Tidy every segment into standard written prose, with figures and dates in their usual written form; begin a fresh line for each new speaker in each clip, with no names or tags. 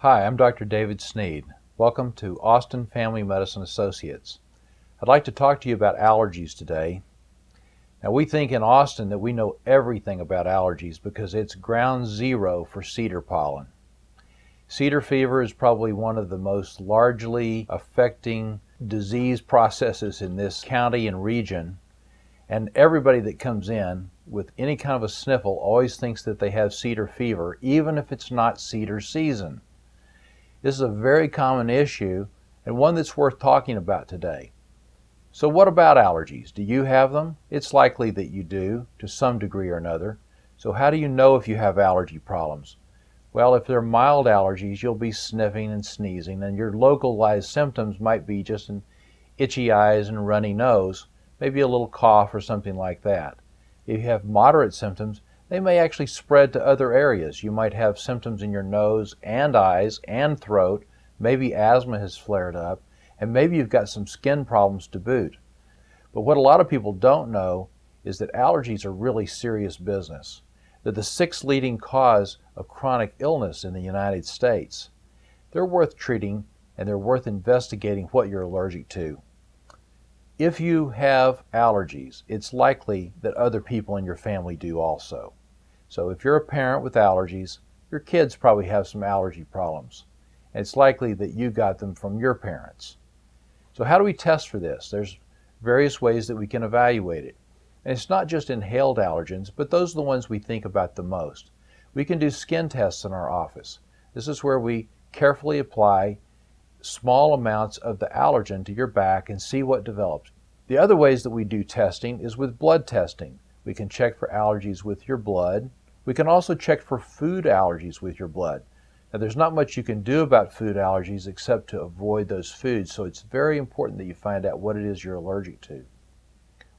Hi, I'm Dr. David Sneed. Welcome to Austin Family Medicine Associates. I'd like to talk to you about allergies today. Now, we think in Austin that we know everything about allergies because it's ground zero for cedar pollen. Cedar fever is probably one of the most largely affecting disease processes in this county and region, and everybody that comes in with any kind of a sniffle always thinks that they have cedar fever, even if it's not cedar season. This is a very common issue and one that's worth talking about today. So what about allergies? Do you have them? It's likely that you do to some degree or another. So how do you know if you have allergy problems? Well, if they're mild allergies, you'll be sniffing and sneezing, and your localized symptoms might be just an itchy eyes and runny nose, maybe a little cough or something like that. If you have moderate symptoms, they may actually spread to other areas. You might have symptoms in your nose and eyes and throat. Maybe asthma has flared up, and maybe you've got some skin problems to boot. But what a lot of people don't know is that allergies are really serious business. They're the 6th leading cause of chronic illness in the United States. They're worth treating, and they're worth investigating what you're allergic to. If you have allergies, it's likely that other people in your family do also. So if you're a parent with allergies, your kids probably have some allergy problems. And it's likely that you got them from your parents. So how do we test for this? There's various ways that we can evaluate it. And it's not just inhaled allergens, but those are the ones we think about the most. We can do skin tests in our office. This is where we carefully apply small amounts of the allergen to your back and see what develops. The other ways that we do testing is with blood testing. We can check for allergies with your blood. We can also check for food allergies with your blood. Now, there's not much you can do about food allergies except to avoid those foods, so it's very important that you find out what it is you're allergic to.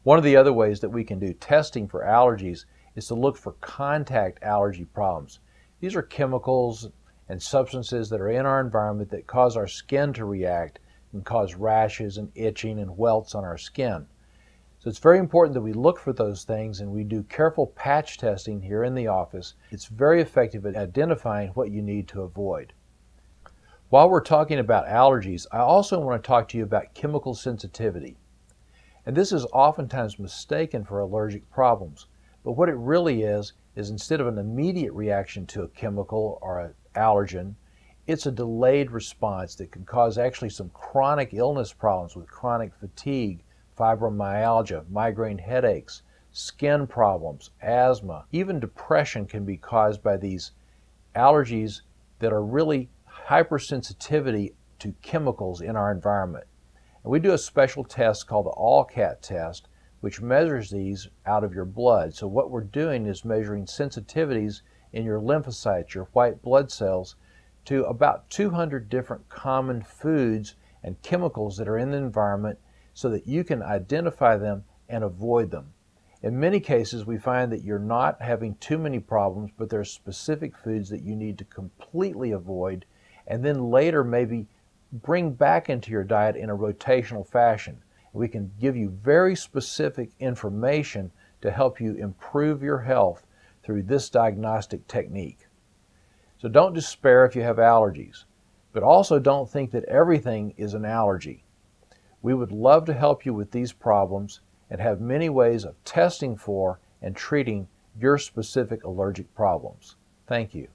One of the other ways that we can do testing for allergies is to look for contact allergy problems. These are chemicals and substances that are in our environment that cause our skin to react and cause rashes and itching and welts on our skin. So it's very important that we look for those things, and we do careful patch testing here in the office. It's very effective at identifying what you need to avoid. While we're talking about allergies, I also want to talk to you about chemical sensitivity. And this is oftentimes mistaken for allergic problems. But what it really is instead of an immediate reaction to a chemical or an allergen, it's a delayed response that can cause actually some chronic illness problems with chronic fatigue, fibromyalgia, migraine headaches, skin problems, asthma. Even depression can be caused by these allergies that are really hypersensitivity to chemicals in our environment. And we do a special test called the ALCAT test, which measures these out of your blood. So what we're doing is measuring sensitivities in your lymphocytes, your white blood cells, to about 200 different common foods and chemicals that are in the environment so that you can identify them and avoid them. In many cases, we find that you're not having too many problems, but there are specific foods that you need to completely avoid, and then later maybe bring back into your diet in a rotational fashion. We can give you very specific information to help you improve your health through this diagnostic technique. So don't despair if you have allergies, but also don't think that everything is an allergy. We would love to help you with these problems and have many ways of testing for and treating your specific allergic problems. Thank you.